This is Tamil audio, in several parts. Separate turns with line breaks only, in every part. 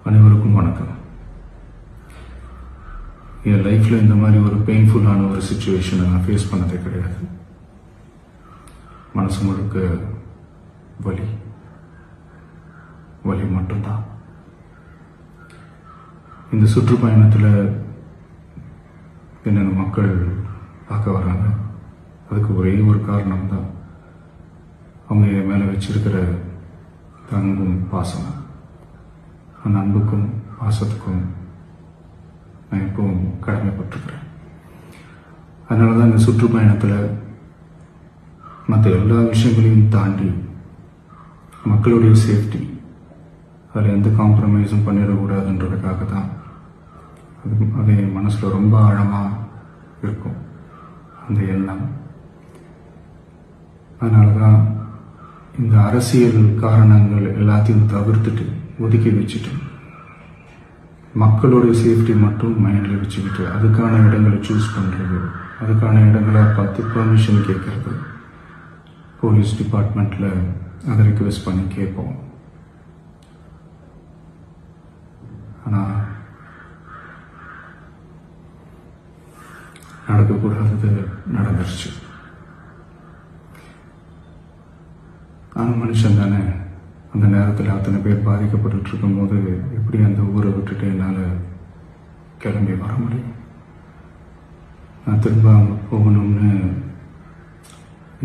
அனைவருக்கும் வணக்கம். என் லைஃப்பில் இந்த மாதிரி ஒரு பெயின்ஃபுல்லான ஒரு சுச்சுவேஷனை நான் ஃபேஸ் பண்ணதே கிடையாது. மனசு முழுக்க வலி வலி மட்டும்தான். இந்த சுற்றுப்பயணத்தில் என்னென்ன மக்கள் பார்க்க வராங்க, அதுக்கு ஒரே ஒரு காரணம் தான், அவங்க என் மேலே வச்சிருக்கிற அன்பும் பாசம். அந்த அன்புக்கும் பாசத்துக்கும் நான் எப்பவும் கடமைப்பட்டிருக்கிறேன். அதனால தான் இந்த சுற்றுப்பயணத்தில் மற்ற எல்லா விஷயங்களையும் தாண்டி மக்களுடைய சேஃப்டி, அதில் எந்த காம்ப்ரமைஸும் பண்ணிடக்கூடாதுன்றதுக்காக தான் அது என் மனசில் ரொம்ப ஆழமாக இருக்கும் அந்த எண்ணம். அதனால தான் இந்த அரசியல் காரணங்கள் எல்லாத்தையும் தவிர்த்துட்டு ஒதுக்கி வச்சுட்டு மக்களுடைய சேஃப்டி மட்டும் மைண்டில் வச்சுக்கிட்டு அதுக்கான இடங்களை சூஸ் பண்ணுறது, அதுக்கான இடங்களை பார்த்து பெர்மிஷன் கேட்கறது, போலீஸ் டிபார்ட்மெண்ட்டில் அதை ரிக்வெஸ்ட் பண்ணி கேட்போம். ஆனால் நடக்கக்கூடாதது நடந்துருச்சு. நான் மனுஷன் தானே. அந்த நேரத்தில் அத்தனை பேர் பாதிக்கப்பட்டு இருக்கும்போது எப்படி அந்த ஊரை விட்டுட்டு என்னால் கிளம்பி வர முடியும்? நான் திரும்ப அங்கே போகணும்னு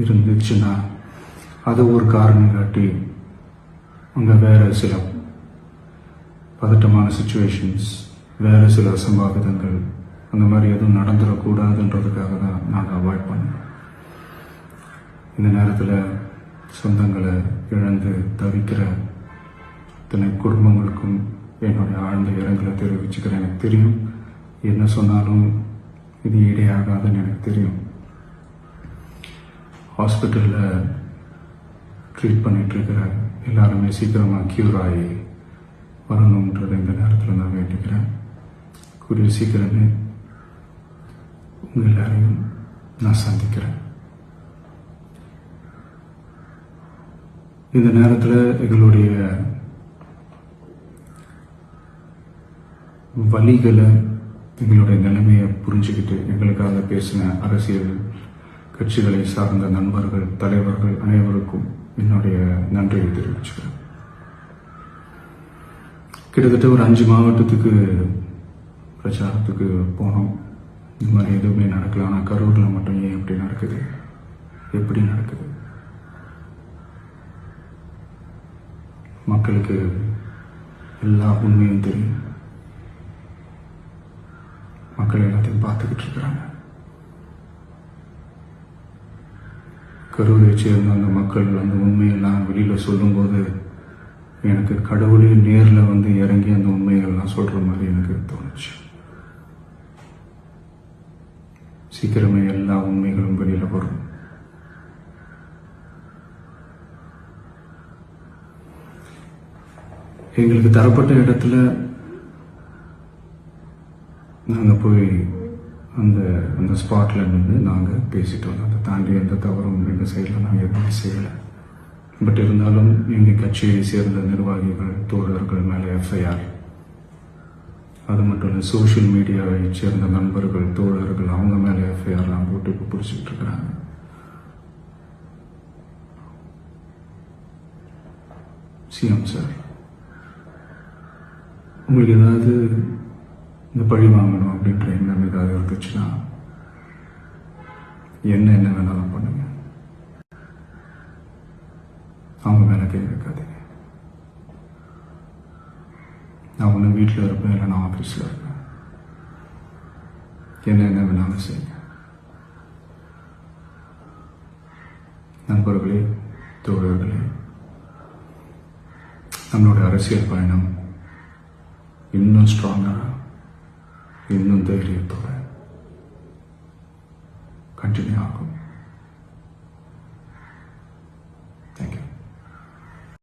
இருந்துச்சுன்னா அதை ஒரு காரணம் காட்டி அங்கே வேறு சில பதட்டமான சுச்சுவேஷன்ஸ், வேறு சில அசம்பாவிதங்கள், அந்த மாதிரி எதுவும் நடந்துடக்கூடாதுன்றதுக்காக தான் நாங்கள் அவாய்ட் பண்ணோம். இந்த நேரத்தில் சொந்தங்களை இழந்து தவிக்கிற இத்தனை குடும்பங்களுக்கும் என்னுடைய ஆழ்ந்த இரங்கலை தெரிவிச்சுக்கிறேன். எனக்கு தெரியும், என்ன சொன்னாலும் இது ஈடையாகாதுன்னு எனக்கு தெரியும். ஹாஸ்பிட்டலில் ட்ரீட் பண்ணிகிட்ருக்கிற எல்லாருமே சீக்கிரமாக க்யூர் ஆகி வரணுன்றதை இந்த நேரத்தில் நான் வேண்டிக்கிறேன். கூடிய சீக்கிரமே உங்கள் எல்லாரையும் நான் சந்திக்கிறேன். இந்த நேரத்தில் எங்களுடைய வலிகளை, எங்களுடைய நிலைமையை புரிஞ்சுக்கிட்டு எங்களுக்காக பேசின அரசியல் கட்சிகளை சார்ந்த நண்பர்கள், தலைவர்கள் அனைவருக்கும் என்னுடைய நன்றியை தெரிவிச்சுக்கிறேன். கிட்டத்தட்ட ஒரு 5 மாவட்டத்துக்கு பிரச்சாரத்துக்கு போனோம். இந்த மாதிரி எதுவுமே நடக்கல. ஆனால் கரூரில் மட்டும் ஏன் எப்படி நடக்குது, எப்படி நடக்குது? மக்களுக்கு எல்லா உண்மையும் தெரியும். மக்கள் எல்லாத்தையும் பார்த்துக்கிட்டு இருக்கிறாங்க. கரூரை சேர்ந்த அந்த மக்கள் அந்த உண்மையெல்லாம் வெளியில் சொல்லும்போது எனக்கு கடவுளே நேரில் வந்து இறங்கி அந்த உண்மைகள்லாம் சொல்கிற மாதிரி எனக்கு தோணுச்சு. சீக்கிரமே எல்லா உண்மைகளும் வெளியில் வரும். எங்களுக்கு தரப்பட்ட இடத்துல நாங்கள் போய் அந்த ஸ்பாட்டில் நின்று நாங்கள் பேசிட்டு வந்தோம். அதை தாண்டி எந்த தவறும் எங்கள் சைடில் நாங்கள் எதுவுமே செய்யலை. பட் இருந்தாலும் எங்கள் கட்சியை சேர்ந்த நிர்வாகிகள், தோழர்கள் மேலே எஃப்ஐஆர், அது மட்டும் இல்லை சோஷியல் மீடியாவை சேர்ந்த நண்பர்கள், தோழர்கள், அவங்க மேலே எஃப்ஐஆர்லாம் போட்டு இப்போ பிடிச்சிக்கிட்டு இருக்கிறாங்க. சிஎம் சார், உங்களுக்கு ஏதாவது இந்த பழி வாங்கணும் அப்படின்ற எண்ணம் ஏதாவது இருந்துச்சுன்னா என்ன வேணாலும் பண்ணுங்க. அவங்க மேலே கை வைக்காதீங்க. நான் ஒன்று வீட்டில் இருப்பேன், இல்லை நான் ஆஃபீஸில் இருப்பேன். என்ன வேணாலும் செய்யுங்க. நண்பர்களே, தோழர்களே, நம்மளோட அரசியல் பயணம் இன்னும் ஸ்ட்ராங்காக, இன்னும் தைரியத்தோட கண்டினியூ ஆகும்.